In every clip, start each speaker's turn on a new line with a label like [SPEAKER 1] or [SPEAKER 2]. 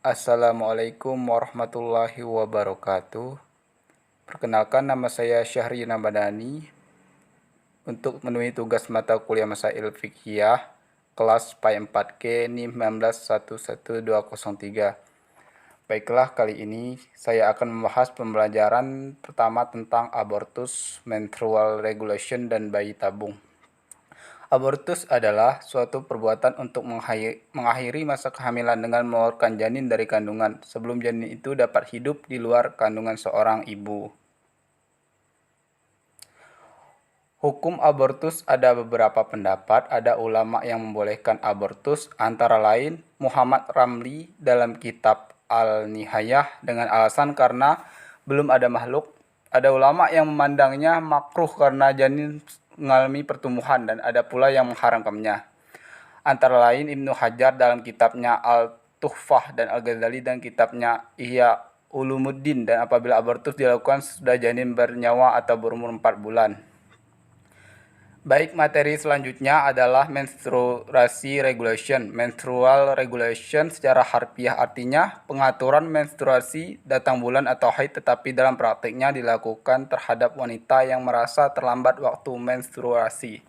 [SPEAKER 1] Assalamualaikum warahmatullahi wabarakatuh. Perkenalkan, nama saya Syahri Ramadhani. Untuk memenuhi tugas mata kuliah Masail Fiqhiyah kelas PAI 4K NIM 1911203. Baiklah, kali ini saya akan membahas pembelajaran pertama tentang abortus, menstrual regulation, dan bayi tabung. Abortus adalah suatu perbuatan untuk mengakhiri masa kehamilan dengan mengeluarkan janin dari kandungan sebelum janin itu dapat hidup di luar kandungan seorang ibu. Hukum abortus ada beberapa pendapat. Ada ulama yang membolehkan abortus, antara lain Muhammad Ramli dalam kitab Al-Nihayah dengan alasan karena belum ada makhluk. Ada ulama yang memandangnya makruh karena janin mengalami pertumbuhan, dan ada pula yang mengharamkannya. Antara lain Ibnu Hajar dalam kitabnya Al-Tuhfah dan Al-Ghazali dan kitabnya Ihya Ulumuddin, dan apabila abortus dilakukan sudah janin bernyawa atau berumur 4 bulan. Baik, materi selanjutnya adalah menstruasi regulation. Menstrual regulation secara harfiah artinya pengaturan menstruasi, datang bulan atau haid, tetapi dalam praktiknya dilakukan terhadap wanita yang merasa terlambat waktu menstruasi.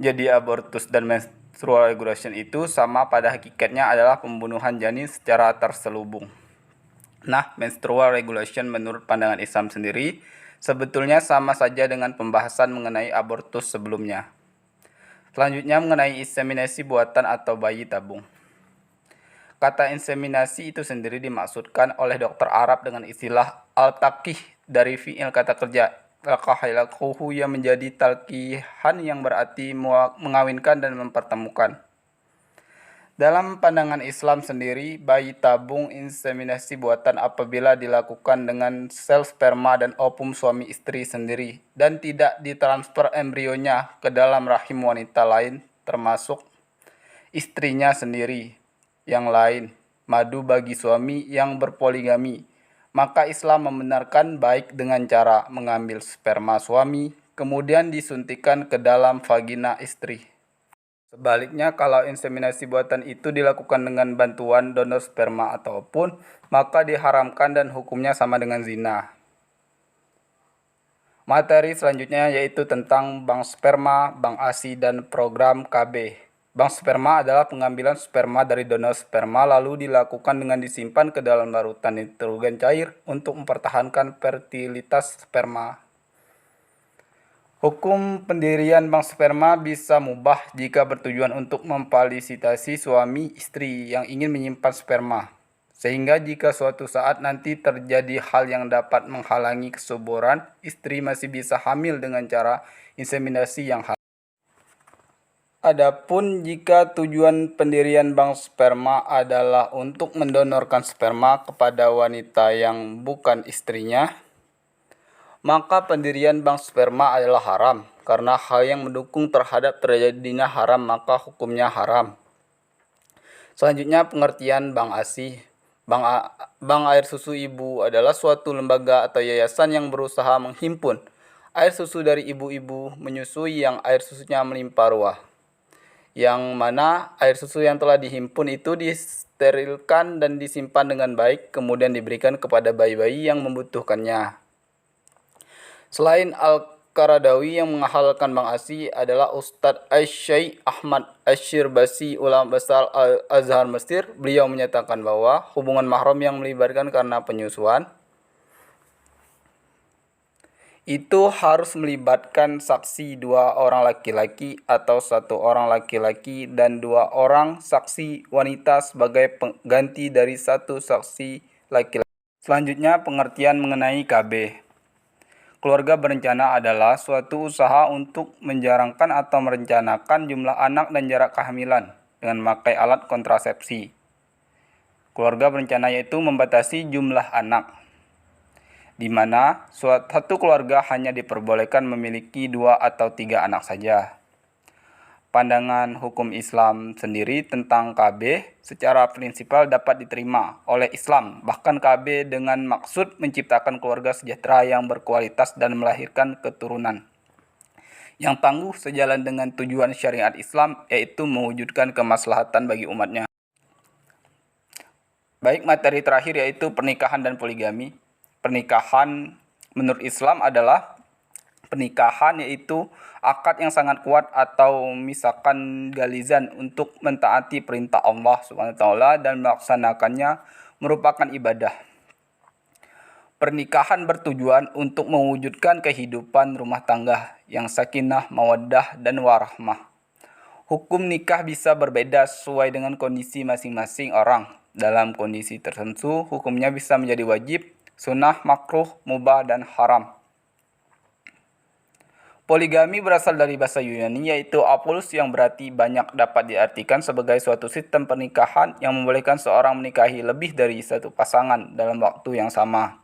[SPEAKER 1] Jadi abortus dan menstrual regulation itu sama pada hakikatnya adalah pembunuhan janin secara terselubung. Nah, menstrual regulation menurut pandangan Islam sendiri sebetulnya sama saja dengan pembahasan mengenai abortus sebelumnya. Selanjutnya mengenai inseminasi buatan atau bayi tabung. Kata inseminasi itu sendiri dimaksudkan oleh dokter Arab dengan istilah al-taqih dari fi'il kata kerja laqahilaquhu yang menjadi talqihan yang berarti mengawinkan dan mempertemukan. Dalam pandangan Islam sendiri, bayi tabung inseminasi buatan apabila dilakukan dengan sel sperma dan ovum suami istri sendiri dan tidak ditransfer embrionya ke dalam rahim wanita lain termasuk istrinya sendiri yang lain, madu bagi suami yang berpoligami. Maka Islam membenarkan baik dengan cara mengambil sperma suami kemudian disuntikkan ke dalam vagina istri. Sebaliknya, kalau inseminasi buatan itu dilakukan dengan bantuan donor sperma ataupun, maka diharamkan dan hukumnya sama dengan zina. Materi selanjutnya yaitu tentang bank sperma, bank ASI, dan program KB. Bank sperma adalah pengambilan sperma dari donor sperma lalu dilakukan dengan disimpan ke dalam larutan nitrogen cair untuk mempertahankan fertilitas sperma. Hukum pendirian bank sperma bisa mubah jika bertujuan untuk memfasilitasi suami istri yang ingin menyimpan sperma, sehingga jika suatu saat nanti terjadi hal yang dapat menghalangi kesuburan, istri masih bisa hamil dengan cara inseminasi yang halal. Adapun jika tujuan pendirian bank sperma adalah untuk mendonorkan sperma kepada wanita yang bukan istrinya, maka pendirian bank sperma adalah haram. Karena hal yang mendukung terhadap terjadinya haram, maka hukumnya haram. Selanjutnya pengertian bank ASI. Bank air susu ibu adalah suatu lembaga atau yayasan yang berusaha menghimpun air susu dari ibu-ibu menyusui yang air susunya melimpah ruah. Yang mana air susu yang telah dihimpun itu disterilkan dan disimpan dengan baik, kemudian diberikan kepada bayi-bayi yang membutuhkannya. Selain Al-Qaradawi, yang menghalalkan bank ASI adalah Ustadz Syekh Ahmad Asy-Syirbasi, ulama besar Al-Azhar Mesir. Beliau menyatakan bahwa hubungan mahram yang melibatkan karena penyusuan itu harus melibatkan saksi 2 orang laki-laki atau 1 orang laki-laki dan 2 orang saksi wanita sebagai pengganti dari 1 saksi laki-laki. Selanjutnya pengertian mengenai KB. Keluarga berencana adalah suatu usaha untuk menjarangkan atau merencanakan jumlah anak dan jarak kehamilan dengan memakai alat kontrasepsi. Keluarga berencana yaitu membatasi jumlah anak, di mana satu keluarga hanya diperbolehkan memiliki 2 atau 3 anak saja. Pandangan hukum Islam sendiri tentang KB secara prinsipal dapat diterima oleh Islam, bahkan KB dengan maksud menciptakan keluarga sejahtera yang berkualitas dan melahirkan keturunan yang tangguh sejalan dengan tujuan syariat Islam, yaitu mewujudkan kemaslahatan bagi umatnya. Baik, materi terakhir yaitu pernikahan dan poligami. Pernikahan menurut Islam adalah pernikahan yaitu akad yang sangat kuat atau misalkan galizan untuk mentaati perintah Allah Subhanahu wa taala dan melaksanakannya merupakan ibadah. Pernikahan bertujuan untuk mewujudkan kehidupan rumah tangga yang sakinah, mawaddah, dan warahmah. Hukum nikah bisa berbeda sesuai dengan kondisi masing-masing orang. Dalam kondisi tertentu, hukumnya bisa menjadi wajib, sunnah, makruh, mubah, dan haram. Poligami berasal dari bahasa Yunani yaitu apulus yang berarti banyak, dapat diartikan sebagai suatu sistem pernikahan yang membolehkan seorang menikahi lebih dari satu pasangan dalam waktu yang sama.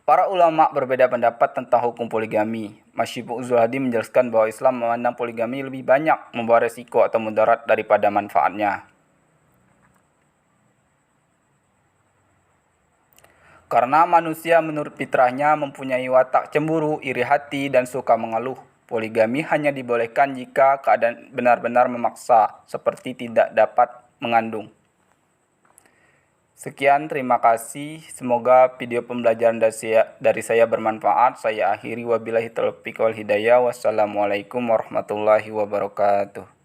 [SPEAKER 1] Para ulama berbeda pendapat tentang hukum poligami. Masyibuk Zulhadi menjelaskan bahwa Islam memandang poligami lebih banyak membawa resiko atau mudarat daripada manfaatnya. Karena manusia menurut fitrahnya mempunyai watak cemburu, iri hati, dan suka mengeluh. Poligami hanya dibolehkan jika keadaan benar-benar memaksa, seperti tidak dapat mengandung. Sekian, terima kasih. Semoga video pembelajaran dari saya bermanfaat. Saya akhiri, wabillahi taufiq wal hidayah. Wassalamualaikum warahmatullahi wabarakatuh.